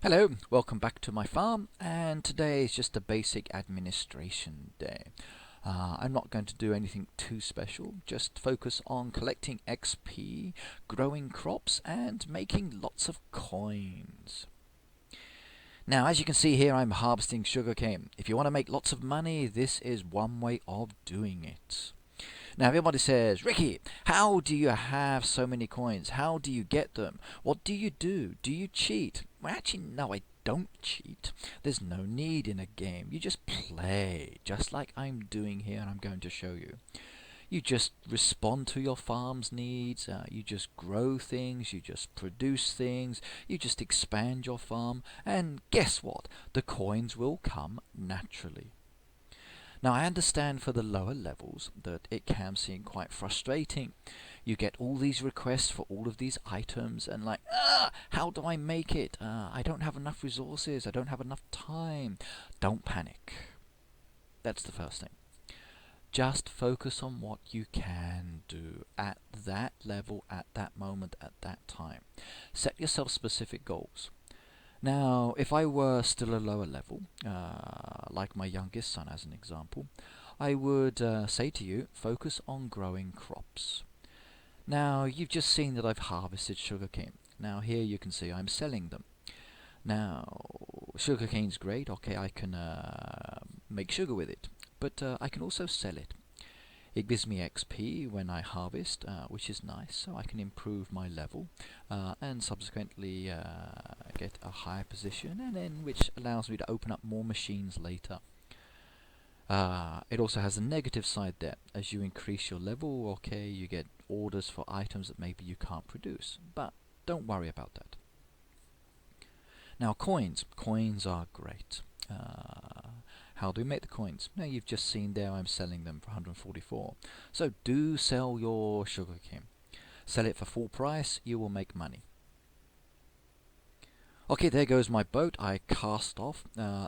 Hello, welcome back to my farm, and today is just a basic administration day. I'm not going to do anything too special, just focus on collecting XP, growing crops, and making lots of coins. Now, as you can see here, I'm harvesting sugarcane. If you want to make lots of money, this is one way of doing it. Now everybody says, Ricky, how do you have so many coins? How do you get them? What do you do? Do you cheat? Well, actually, no, I don't cheat. There's no need in a game. You just play, just like I'm doing here and I'm going to show you. You just respond to your farm's needs, you just grow things, you just produce things, you just expand your farm, and guess what? The coins will come naturally. Now I understand for the lower levels that it can seem quite frustrating. You get all these requests for all of these items and how do I make it? I don't have enough resources, I don't have enough time. Don't panic. That's the first thing. Just focus on what you can do at that level, at that moment, at that time. Set yourself specific goals. Now, if I were still a lower level, like my youngest son as an example, I would say to you, focus on growing crops. Now, you've just seen that I've harvested sugarcane. Now, here you can see I'm selling them. Now, sugarcane's great, okay, I can make sugar with it, but I can also sell it. It gives me XP when I harvest, which is nice, so I can improve my level and subsequently get a higher position, and then which allows me to open up more machines later. It also has a negative side there. As you increase your level, okay, you get orders for items that maybe you can't produce, but don't worry about that. Now coins. Coins are great. How do we make the coins? Now you've just seen there I'm selling them for 144. So do sell your sugarcane. Sell it for full price, you will make money. Okay, there goes my boat. I cast off.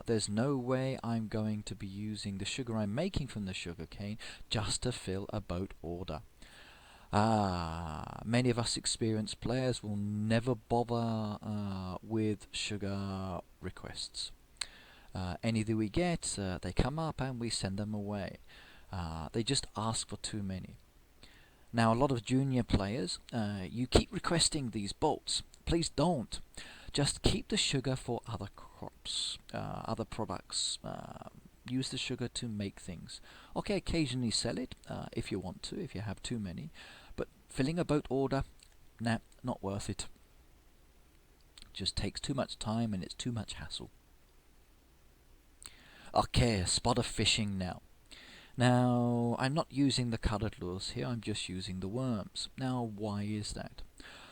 There's no way I'm going to be using the sugar I'm making from the sugarcane just to fill a boat order. Many of us experienced players will never bother with sugar requests. Any that we get, they come up and we send them away. They just ask for too many. Now, a lot of junior players, you keep requesting these bolts. Please don't. Just keep the sugar for other crops, other products. Use the sugar to make things. Okay, occasionally sell it if you want to, if you have too many. But filling a boat order, nah, not worth it. Just takes too much time and it's too much hassle. Okay, a spot of fishing now. Now, I'm not using the coloured lures here, I'm just using the worms. Now, why is that?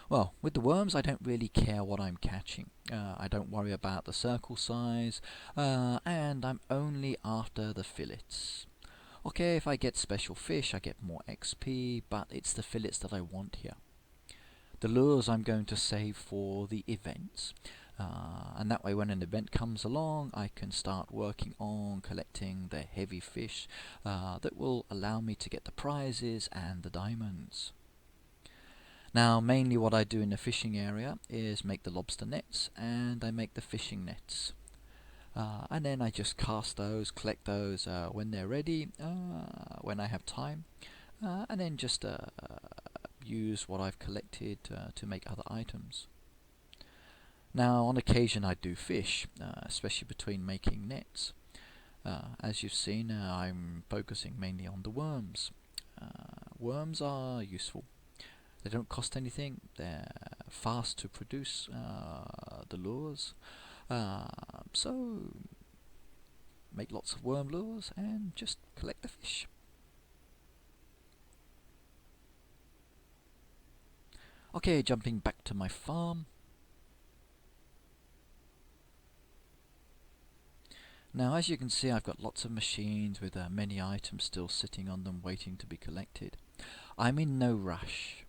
Well, with the worms I don't really care what I'm catching. I don't worry about the circle size, and I'm only after the fillets. Okay, if I get special fish I get more XP, but it's the fillets that I want here. The lures I'm going to save for the events. And that way when an event comes along I can start working on collecting the heavy fish that will allow me to get the prizes and the diamonds. Now mainly what I do in the fishing area is make the lobster nets and I make the fishing nets. And then I just cast those, collect those when they're ready, when I have time, and then just use what I've collected to make other items. Now on occasion I do fish, especially between making nets. As you've seen, I'm focusing mainly on the worms. Worms are useful. They don't cost anything, they're fast to produce, the lures. So make lots of worm lures and just collect the fish. Okay, jumping back to my farm. Now as you can see I've got lots of machines with many items still sitting on them waiting to be collected. I'm in no rush.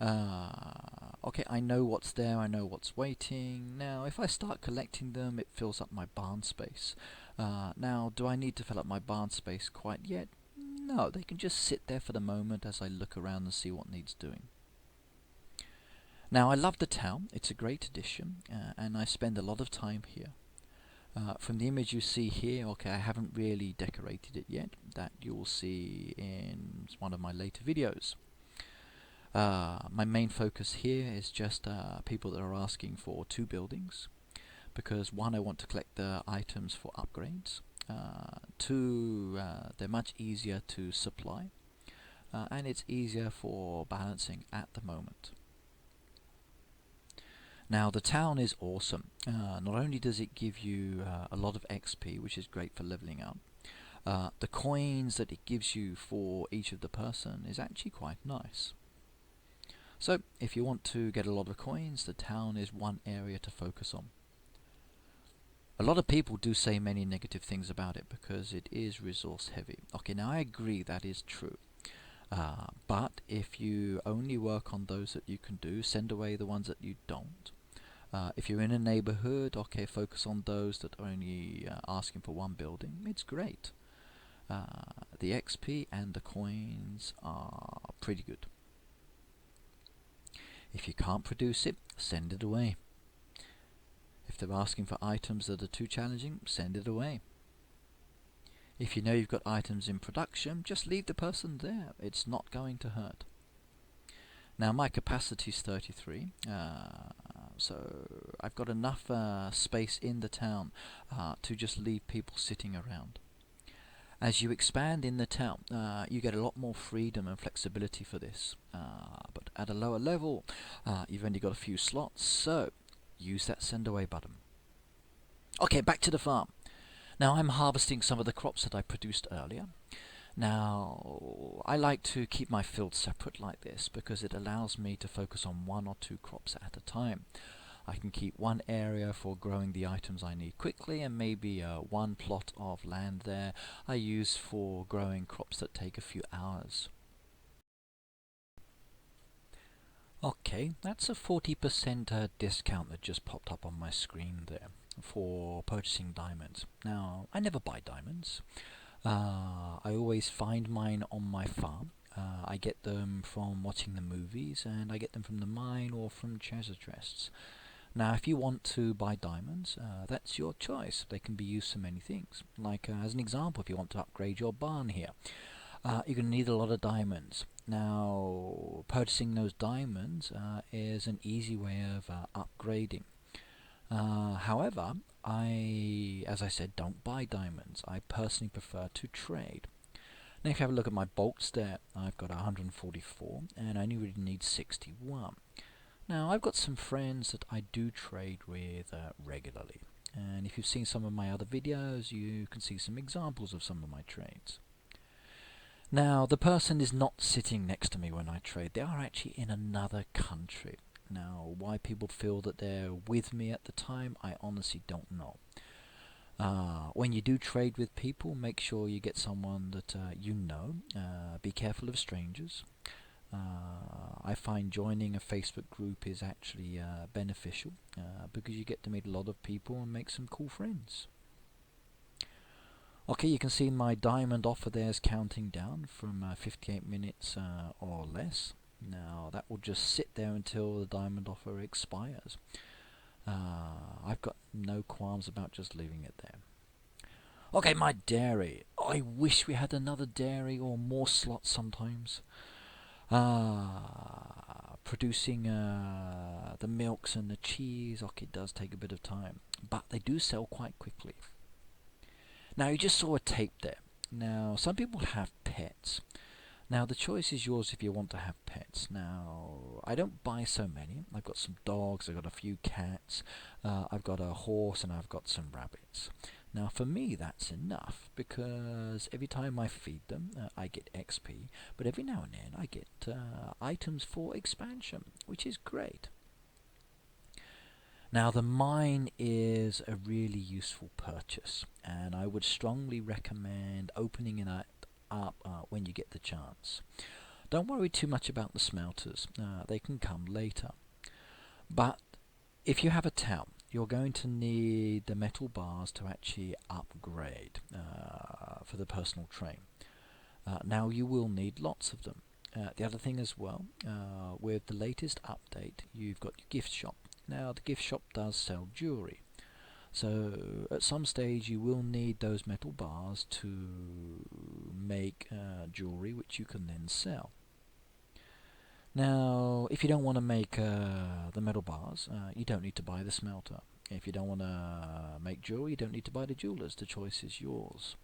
Okay, I know what's there, I know what's waiting. Now if I start collecting them it fills up my barn space. Now do I need to fill up my barn space quite yet? No, they can just sit there for the moment as I look around and see what needs doing. Now I love the town, it's a great addition, and I spend a lot of time here. From the image you see here, okay, I haven't really decorated it yet, that you'll see in one of my later videos. My main focus here is just people that are asking for 2 buildings, because 1, I want to collect the items for upgrades, 2, they're much easier to supply, and it's easier for balancing at the moment. Now the town is awesome. Not only does it give you a lot of XP, which is great for leveling up, the coins that it gives you for each of the person is actually quite nice. So if you want to get a lot of coins, the town is one area to focus on. A lot of people do say many negative things about it because it is resource heavy. Okay, now I agree that is true. But if you only work on those that you can do, send away the ones that you don't. If you're in a neighborhood, okay, focus on those that are only asking for 1 building. It's great. The XP and the coins are pretty good. If you can't produce it, send it away. If they're asking for items that are too challenging, send it away. If you know you've got items in production, just leave the person there. It's not going to hurt. Now my capacity is 33, so I've got enough space in the town to just leave people sitting around. As you expand in the town, you get a lot more freedom and flexibility for this. But at a lower level, you've only got a few slots, so use that send away button. Okay, back to the farm. Now I'm harvesting some of the crops that I produced earlier. Now I like to keep my fields separate like this because it allows me to focus on 1 or 2 crops at a time. I can keep one area for growing the items I need quickly, and maybe 1 plot of land there I use for growing crops that take a few hours. Okay, that's a 40% discount that just popped up on my screen there for purchasing diamonds. Now, I never buy diamonds. I always find mine on my farm. I get them from watching the movies, and I get them from the mine or from treasure chests. Now, if you want to buy diamonds, that's your choice. They can be used for many things. Like, as an example, if you want to upgrade your barn here, you're going to need a lot of diamonds. Now, purchasing those diamonds is an easy way of upgrading. However, as I said, don't buy diamonds. I personally prefer to trade. Now, if you have a look at my bolts there, I've got 144, and I only really need 61. Now, I've got some friends that I do trade with regularly, and if you've seen some of my other videos, you can see some examples of some of my trades. Now, the person is not sitting next to me when I trade. They are actually in another country. Now, why people feel that they're with me at the time, I honestly don't know. When you do trade with people, make sure you get someone that you know. Be careful of strangers. I find joining a Facebook group is actually beneficial because you get to meet a lot of people and make some cool friends. Okay, you can see my diamond offer there is counting down from 58 minutes or less. Now that will just sit there until the diamond offer expires. I've got no qualms about just leaving it there. Okay, my dairy. I wish we had another dairy or more slots sometimes. Producing the milks and the cheese, okay, it does take a bit of time, but they do sell quite quickly. Now, you just saw a tape there. Now, some people have pets. Now, the choice is yours if you want to have pets. Now, I don't buy so many. I've got some dogs, I've got a few cats, I've got a horse, and I've got some rabbits. Now, for me, that's enough, because every time I feed them, I get XP, but every now and then I get items for expansion, which is great. Now, the mine is a really useful purchase, and I would strongly recommend opening it up when you get the chance. Don't worry too much about the smelters, they can come later. But if you have a town, you're going to need the metal bars to actually upgrade for the personal train. Now, you will need lots of them. The other thing as well, with the latest update, you've got your gift shop. Now the gift shop does sell jewelry. So at some stage you will need those metal bars to make jewelry which you can then sell. Now if you don't want to make the metal bars, you don't need to buy the smelter. If you don't want to make jewelry, you don't need to buy the jewelers. The choice is yours.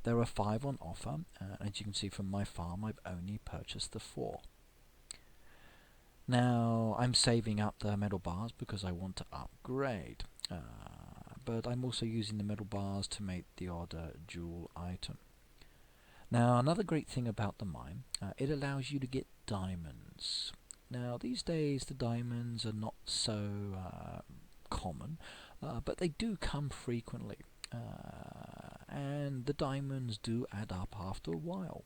There are 5 on offer. As you can see from my farm, I've only purchased the 4. Now I'm saving up the metal bars because I want to upgrade, but I'm also using the metal bars to make the odd jewel item. Now another great thing about the mine, it allows you to get diamonds. Now these days the diamonds are not so common, but they do come frequently, and the diamonds do add up after a while.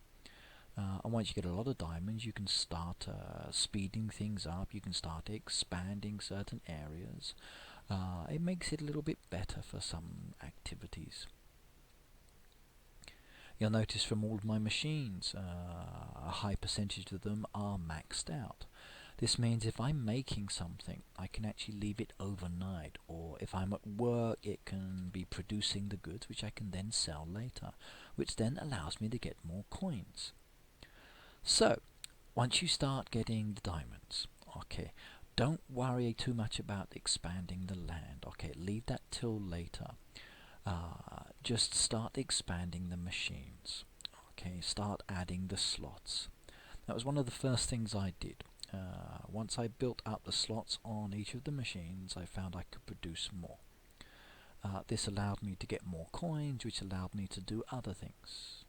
And once you get a lot of diamonds, you can start speeding things up, you can start expanding certain areas. It makes it a little bit better for some activities. You'll notice from all of my machines, a high percentage of them are maxed out. This means if I'm making something, I can actually leave it overnight, or if I'm at work, it can be producing the goods which I can then sell later, which then allows me to get more coins. So, once you start getting the diamonds, okay, don't worry too much about expanding the land, okay, leave that till later. Just start expanding the machines, okay, start adding the slots. That was one of the first things I did. Once I built up the slots on each of the machines, I found I could produce more. This allowed me to get more coins, which allowed me to do other things.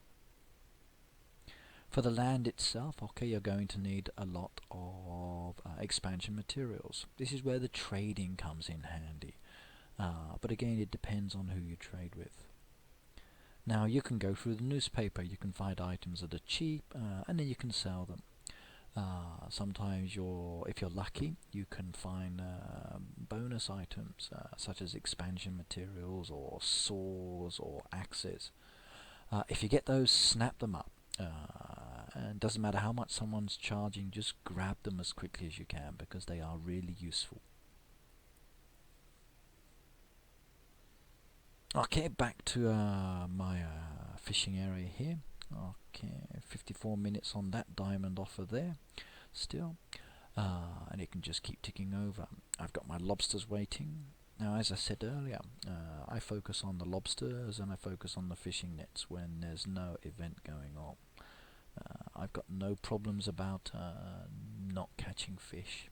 For the land itself, okay, you're going to need a lot of expansion materials. This is where the trading comes in handy. But again, it depends on who you trade with. Now you can go through the newspaper, you can find items that are cheap, and then you can sell them. Sometimes if you're lucky, you can find bonus items such as expansion materials or saws or axes. If you get those, snap them up. And it doesn't matter how much someone's charging, just grab them as quickly as you can because they are really useful. Okay, back to my fishing area here. Okay, 54 minutes on that diamond offer there still, and it can just keep ticking over. I've got my lobsters waiting. Now, as I said earlier, I focus on the lobsters and I focus on the fishing nets when there's no event going on. I've got no problems about not catching fish.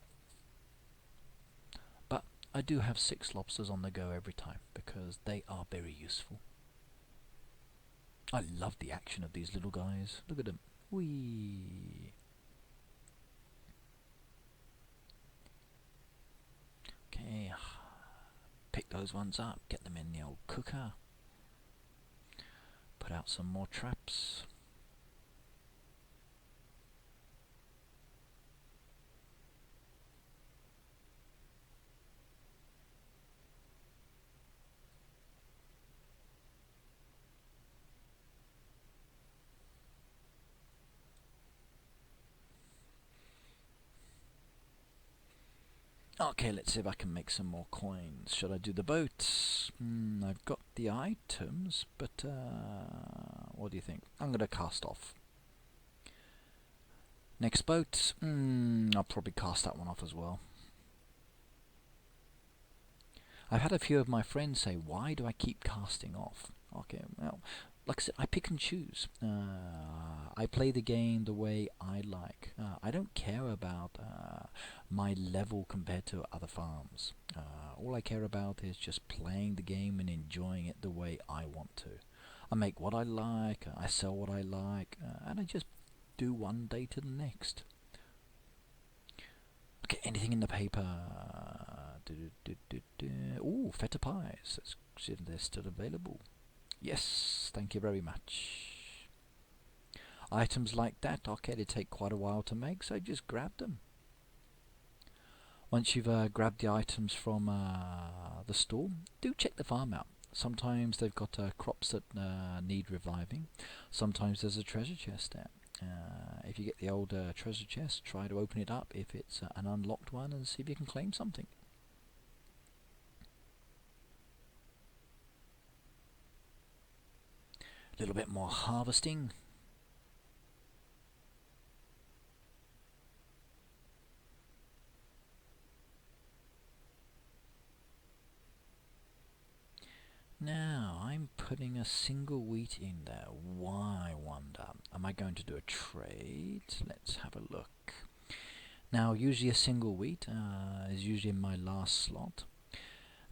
But I do have 6 lobsters on the go every time because they are very useful. I love the action of these little guys. Look at them. Whee! Okay, pick those ones up, get them in the old cooker, put out some more traps. Okay, let's see if I can make some more coins. Should I do the boats? I've got the items, but what do you think? I'm going to cast off. Next boat, I'll probably cast that one off as well. I've had a few of my friends say, why do I keep casting off? Okay, well, like I said, I pick and choose. I play the game the way I like. I don't care about my level compared to other farms. All I care about is just playing the game and enjoying it the way I want to. I make what I like, I sell what I like, and I just do one day to the next. Okay, anything in the paper? Ooh, feta pies. Let's see if they're still available. Yes, thank you very much. Items like that, okay, they take quite a while to make, so just grab them. Once you've grabbed the items from the store, do check the farm out. Sometimes they've got crops that need reviving. Sometimes there's a treasure chest there. If you get the old treasure chest, try to open it up if it's an unlocked one and see if you can claim something. A little bit more harvesting. Now I'm putting a single wheat in there. Why, I wonder? Am I going to do a trade? Let's have a look. Now usually a single wheat is usually in my last slot.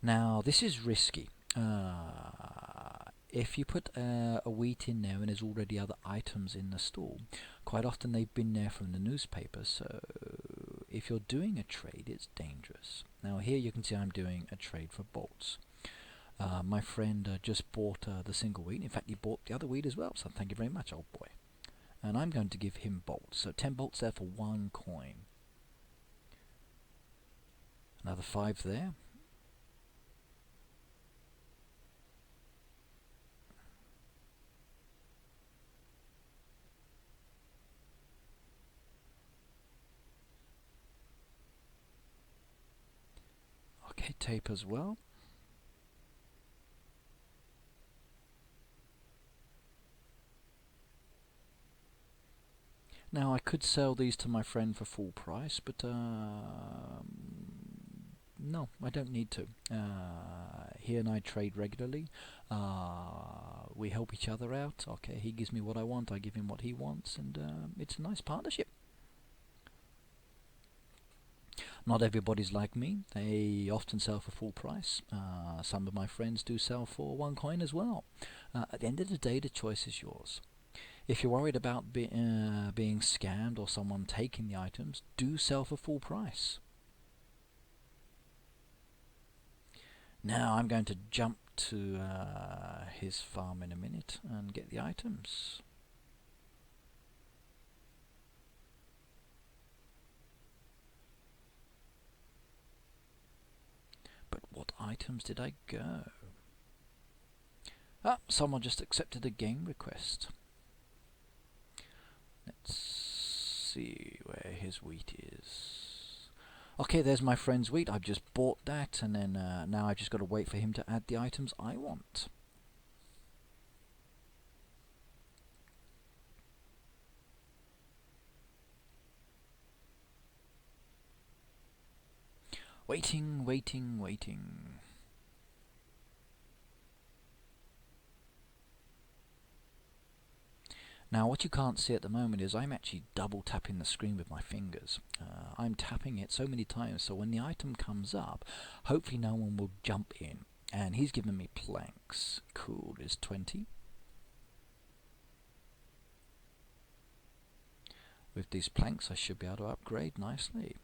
Now this is risky. If you put a wheat in there and there's already other items in the store, quite often they've been there from the newspaper, so if you're doing a trade it's dangerous. Now here you can see I'm doing a trade for bolts. My friend just bought the single wheat. In fact, he bought the other wheat as well, so thank you very much, old boy. And I'm going to give him bolts. So 10 bolts there for 1 coin. Another 5 there. Okay, tape as well. Now I could sell these to my friend for full price, but no, I don't need to. He and I trade regularly. We help each other out. Okay, he gives me what I want, I give him what he wants, and it's a nice partnership. Not everybody's like me. They often sell for full price. Some of my friends do sell for 1 coin as well. At the end of the day, the choice is yours. If you're worried about being scammed or someone taking the items, do sell for full price. Now I'm going to jump to his farm in a minute and get the items. But what items did I go? Ah, someone just accepted a game request. Let's see where his wheat is. Okay, there's my friend's wheat. I've just bought that, and then now I've just got to wait for him to add the items I want. Waiting, waiting, waiting. Now what you can't see at the moment is I'm actually double tapping the screen with my fingers. I'm tapping it so many times so when the item comes up, hopefully no one will jump in. And he's given me planks. Cool, there's 20. With these planks I should be able to upgrade nicely.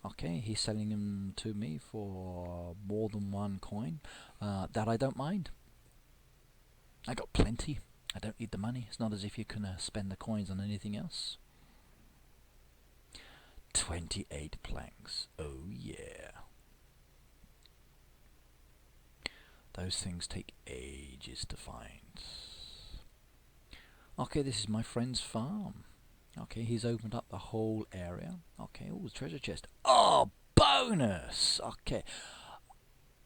Okay, he's selling them to me for more than 1 coin. That I don't mind. I got plenty. I don't need the money. It's not as if you can spend the coins on anything else. 28 planks. Oh yeah. Those things take ages to find. Okay, this is my friend's farm. Okay, he's opened up the whole area. Okay, oh, treasure chest. Oh, bonus! Okay.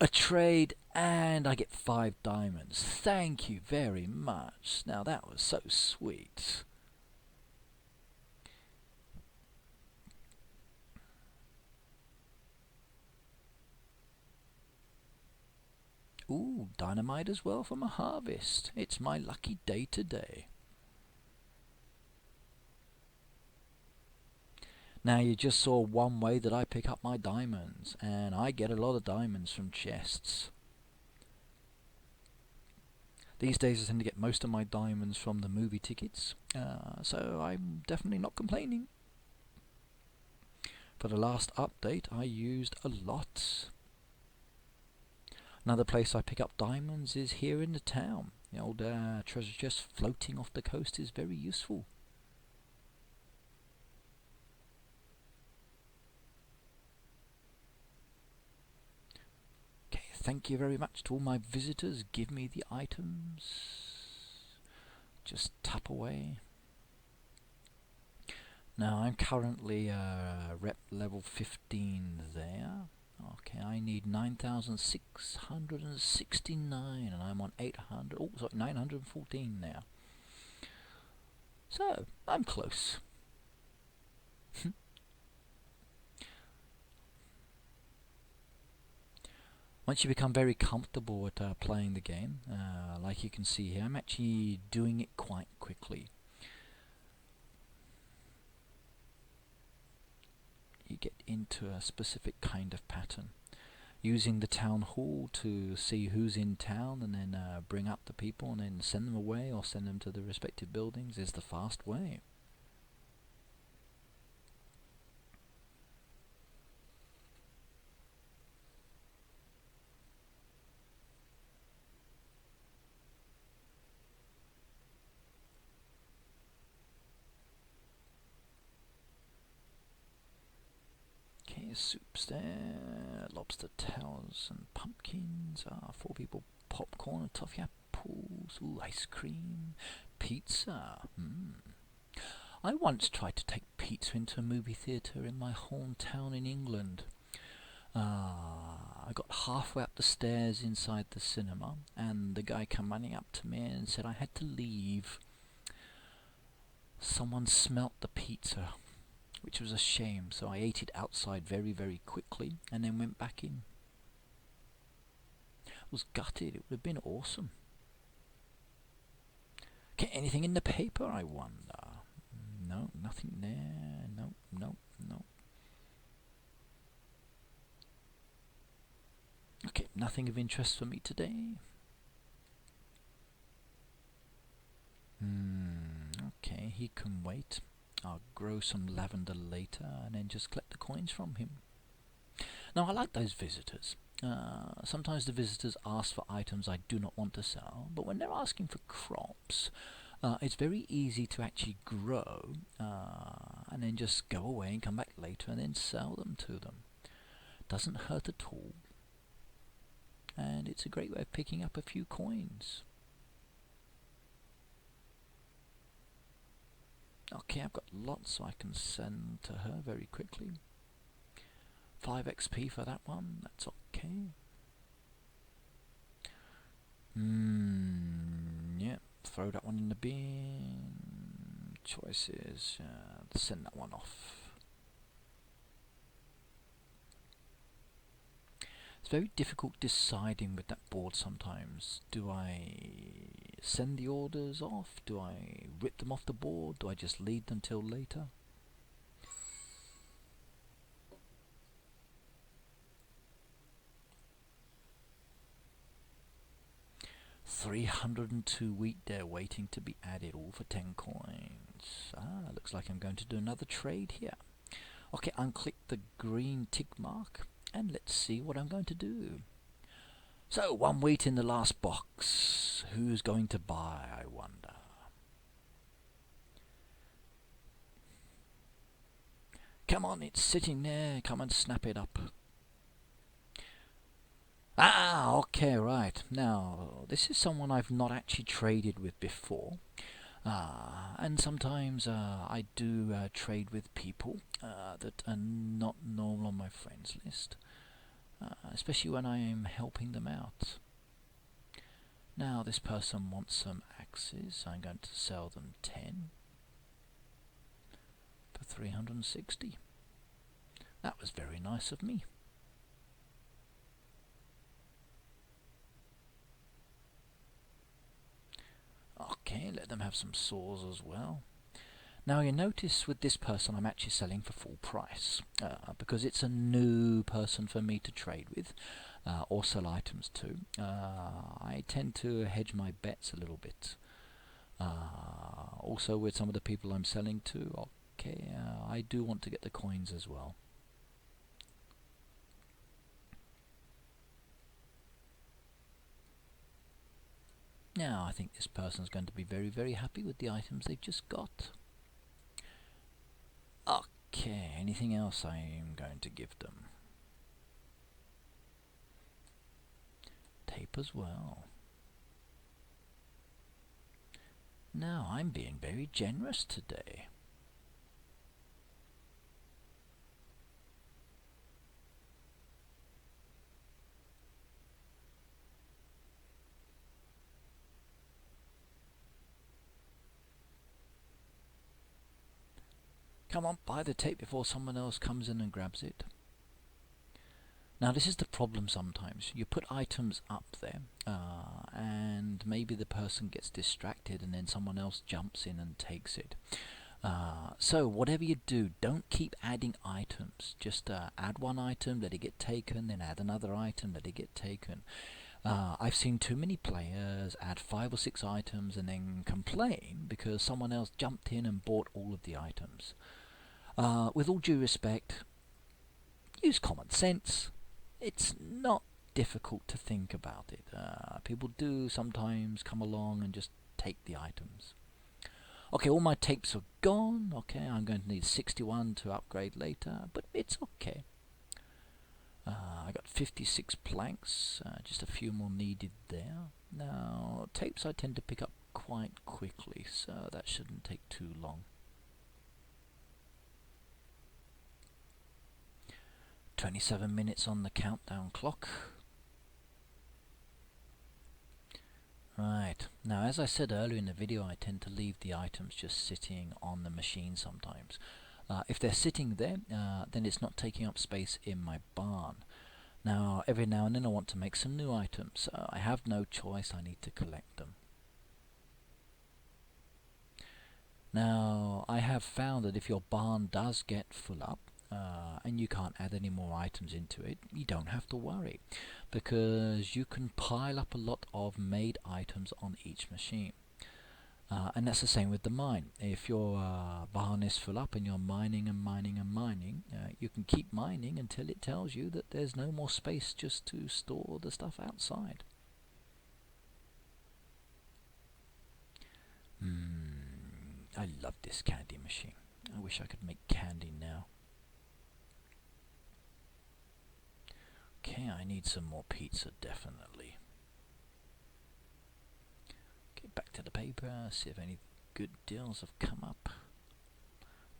A trade and I get 5 diamonds. Thank you very much. Now that was so sweet. Ooh, dynamite as well from a harvest. It's my lucky day today. Now you just saw one way that I pick up my diamonds, and I get a lot of diamonds from chests. These days I tend to get most of my diamonds from the movie tickets, so I'm definitely not complaining. For the last update I used a lot. Another place I pick up diamonds is here in the town. The old treasure chest floating off the coast is very useful. Thank you very much to all my visitors. Give me the items. Just tap away. Now I'm currently rep level 15 there. Okay, I need 9,669 and I'm on 800, oh sorry, 914 now. So, I'm close. Once you become very comfortable with playing the game, like you can see here, I'm actually doing it quite quickly. You get into a specific kind of pattern. Using the town hall to see who's in town and then bring up the people and then send them away or send them to the respective buildings is the fast way. Okay, soups there, lobster towers and pumpkins. 4 people, popcorn and toffee apples. Ooh, ice cream, pizza. I once tried to take pizza into a movie theatre in my hometown in England. I got halfway up the stairs inside the cinema, and the guy came running up to me and said I had to leave. Someone smelt the pizza, which was a shame, so I ate it outside very, very quickly and then went back in. I was gutted. It would have been awesome. Okay, anything in the paper, I wonder? No, nothing there. No, no, no. Okay, nothing of interest for me today. Okay, he can wait. I'll grow some lavender later and then just collect the coins from him. Now, I like those visitors. Sometimes the visitors ask for items I do not want to sell, but when they're asking for crops, it's very easy to actually grow and then just go away and come back later and then sell them to them. Doesn't hurt at all. And it's a great way of picking up a few coins. Okay, I've got lots so I can send to her very quickly. 5 XP for that one, that's okay. Yeah, throw that one in the bin. Choices, send that one off. It's very difficult deciding with that board sometimes. Do I send the orders off? Do I rip them off the board? Do I just leave them till later? $302 wheat there waiting to be added, all for 10 coins. Looks like I'm going to do another trade here. Okay, unclick the green tick mark and let's see what I'm going to do. So, 1 wheat in the last box. Who's going to buy, I wonder? Come on, it's sitting there. Come and snap it up. Okay, right. Now, this is someone I've not actually traded with before. And sometimes I do trade with people that are not normal on my friends list. Especially when I am helping them out. Now this person wants some axes. I'm going to sell them 10 for 360. That was very nice of me. Okay, let them have some saws as well. Now you notice with this person I'm actually selling for full price because it's a new person for me to trade with or sell items to. I tend to hedge my bets a little bit. Also with some of the people I'm selling to, okay, I do want to get the coins as well. Now I think this person's going to be very, very happy with the items they've just got. Okay, anything else I'm going to give them? Tape as well. Now I'm being very generous today. Come on, buy the tape before someone else comes in and grabs it. Now this is the problem sometimes. You put items up there and maybe the person gets distracted and then someone else jumps in and takes it. So whatever you do, don't keep adding items. Just add one item, let it get taken, then add another item, let it get taken. I've seen too many players add 5 or 6 items and then complain because someone else jumped in and bought all of the items. With all due respect, use common sense. It's not difficult to think about it. People do sometimes come along and just take the items. Okay, all my tapes are gone. Okay, I'm going to need 61 to upgrade later, but it's okay. I got 56 planks, just a few more needed there. Now, tapes I tend to pick up quite quickly, so that shouldn't take too long. 27 minutes on the countdown clock. Right, now as I said earlier in the video, I tend to leave the items just sitting on the machine sometimes. If they're sitting there, then it's not taking up space in my barn. Now, every now and then I want to make some new items. I have no choice, I need to collect them. Now, I have found that if your barn does get full up, and you can't add any more items into it, you don't have to worry, because you can pile up a lot of made items on each machine. And that's the same with the mine. If your barn is full up and you're mining and mining and mining, you can keep mining until it tells you that there's no more space just to store the stuff outside. I love this candy machine. I wish I could make candy now. Okay, I need some more pizza, definitely. Okay, back to the paper, see if any good deals have come up.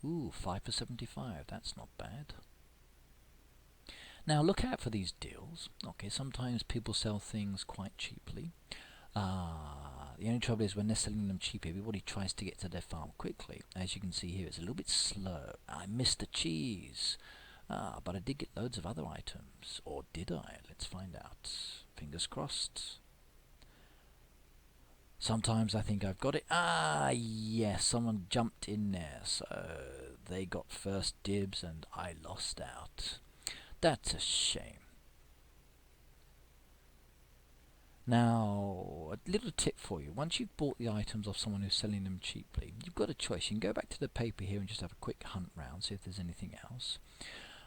Ooh, 5 for 75, that's not bad. Now look out for these deals. Okay, sometimes people sell things quite cheaply. The only trouble is when they're selling them cheap, everybody tries to get to their farm quickly. As you can see here, it's a little bit slow. I missed the cheese. But I did get loads of other items. Or did I? Let's find out. Fingers crossed. Sometimes I think I've got it. Yes, someone jumped in there. So they got first dibs and I lost out. That's a shame. Now, a little tip for you. Once you've bought the items off someone who's selling them cheaply, you've got a choice. You can go back to the paper here and just have a quick hunt round, see if there's anything else.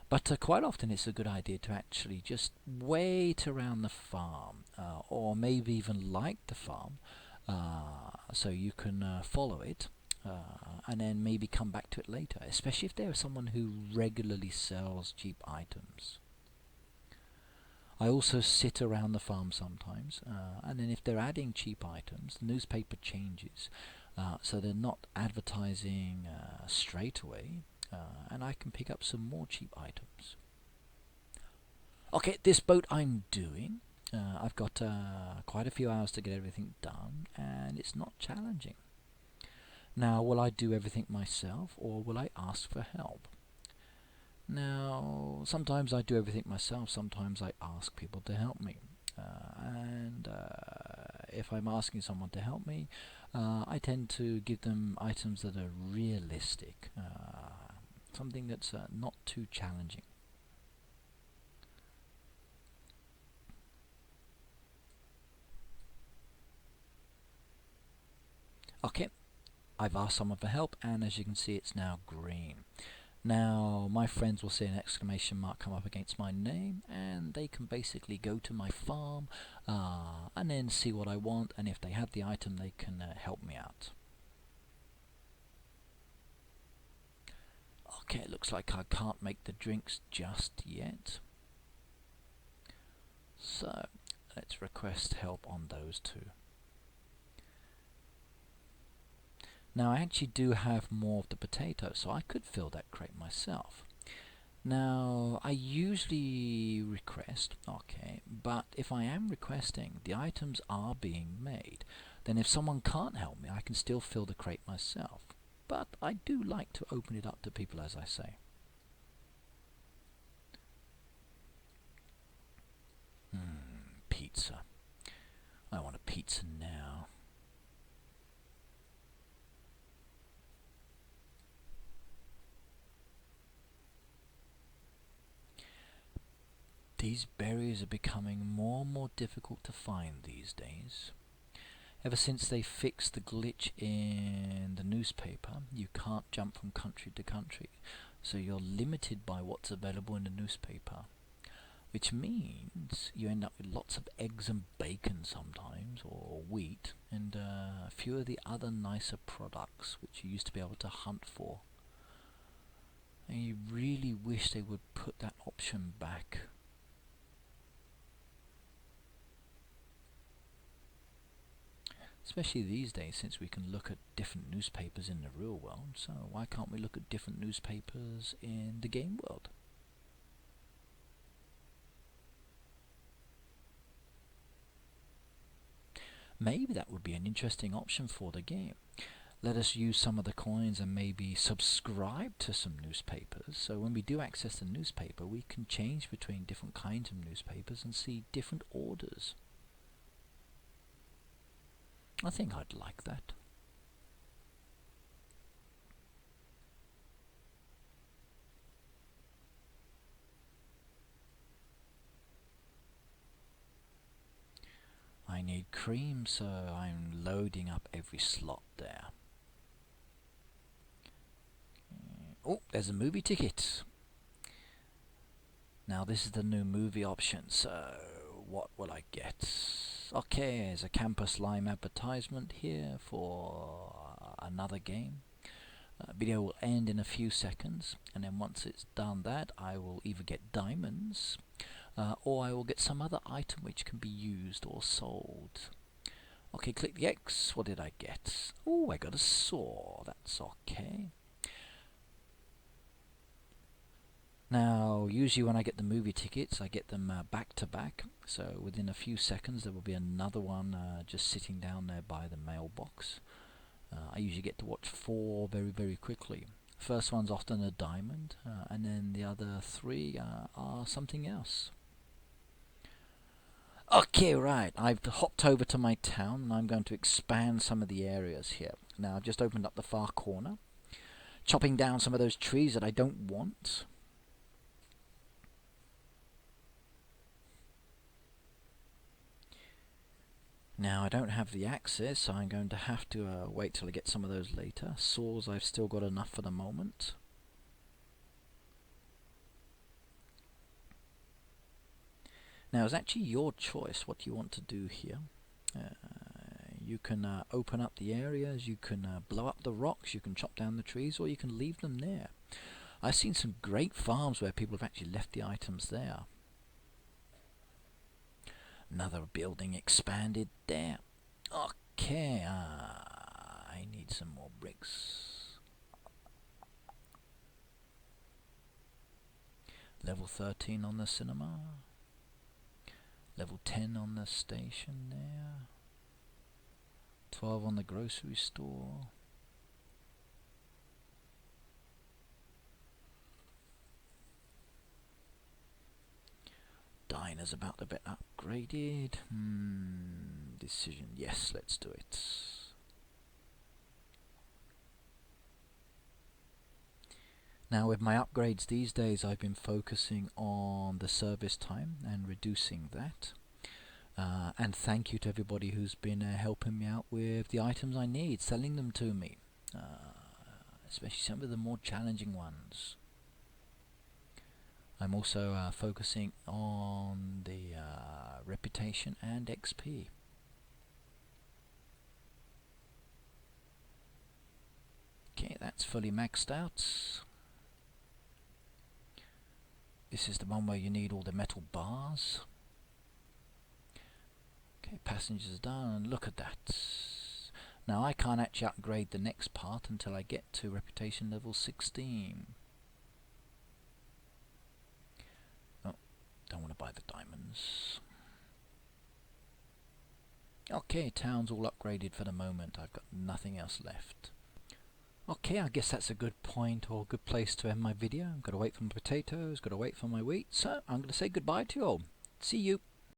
But quite often it's a good idea to actually just wait around the farm, or maybe even like the farm, so you can follow it, and then maybe come back to it later, especially if there's someone who regularly sells cheap items. I also sit around the farm sometimes, and then if they're adding cheap items, the newspaper changes, so they're not advertising straight away. And I can pick up some more cheap items. Okay, this boat I'm doing, I've got quite a few hours to get everything done, and it's not challenging. Now, will I do everything myself, or will I ask for help? Now, sometimes I do everything myself, sometimes I ask people to help me. And if I'm asking someone to help me, I tend to give them items that are realistic. Something that's not too challenging. Okay, I've asked someone for help, and as you can see, it's now green. Now, my friends will see an exclamation mark come up against my name, and they can basically go to my farm and then see what I want, and if they have the item, they can help me out. Okay, it looks like I can't make the drinks just yet. So, let's request help on those two. Now, I actually do have more of the potatoes, so I could fill that crate myself. Now, I usually request, okay, but if I am requesting, the items are being made. Then if someone can't help me, I can still fill the crate myself. but I do like to open it up to people, as I say. Pizza. I want a pizza now. These berries are becoming more and more difficult to find these days. Ever since they fixed the glitch in the newspaper, you can't jump from country to country, so you're limited by what's available in the newspaper, which means you end up with lots of eggs and bacon sometimes, or wheat, and a few of the other nicer products which you used to be able to hunt for. And you really wish they would put that option back. Especially these days, since we can look at different newspapers in the real world, so why can't we look at different newspapers in the game world? Maybe that would be an interesting option for the game. Let us use some of the coins and maybe subscribe to some newspapers, so when we do access the newspaper, we can change between different kinds of newspapers and see different orders. I think I'd like that. I need cream, so I'm loading up every slot there. Oh, there's a movie ticket. Now this is the new movie option, so what will I get? Okay, there's a Campus Lime advertisement here for another game. Video will end in a few seconds, and then once it's done that, I will either get diamonds, or I will get some other item which can be used or sold. Okay, click the X. What did I get? Oh, I got a saw. That's okay. Now, usually when I get the movie tickets, I get them back to back. So within a few seconds, there will be another one just sitting down there by the mailbox. I usually get to watch 4 very, very quickly. First one's often a diamond, and then the other 3 are something else. Okay, right, I've hopped over to my town, and I'm going to expand some of the areas here. Now, I've just opened up the far corner, chopping down some of those trees that I don't want. Now I don't have the axes, so I'm going to have to wait till I get some of those later. Saws, I've still got enough for the moment. Now it's actually your choice what you want to do here. You can open up the areas, you can blow up the rocks, you can chop down the trees, or you can leave them there. I've seen some great farms where people have actually left the items there. Another building expanded there. Okay, I need some more bricks. Level 13 on the cinema. Level 10 on the station there. 12 on the grocery store. Diner's about to be upgraded. Decision. Yes, let's do it. Now with my upgrades these days, I've been focusing on the service time and reducing that. And thank you to everybody who's been helping me out with the items I need, selling them to me. Especially some of the more challenging ones. I'm also focusing on the reputation and XP. Okay, that's fully maxed out. This is the one where you need all the metal bars. Okay, passengers done. Look at that. Now I can't actually upgrade the next part until I get to reputation level 16. Don't want to buy the diamonds. Okay, town's all upgraded for the moment. I've got nothing else left. Okay, I guess that's a good point or good place to end my video. I've got to wait for my potatoes, got to wait for my wheat, so I'm going to say goodbye to you all. See you.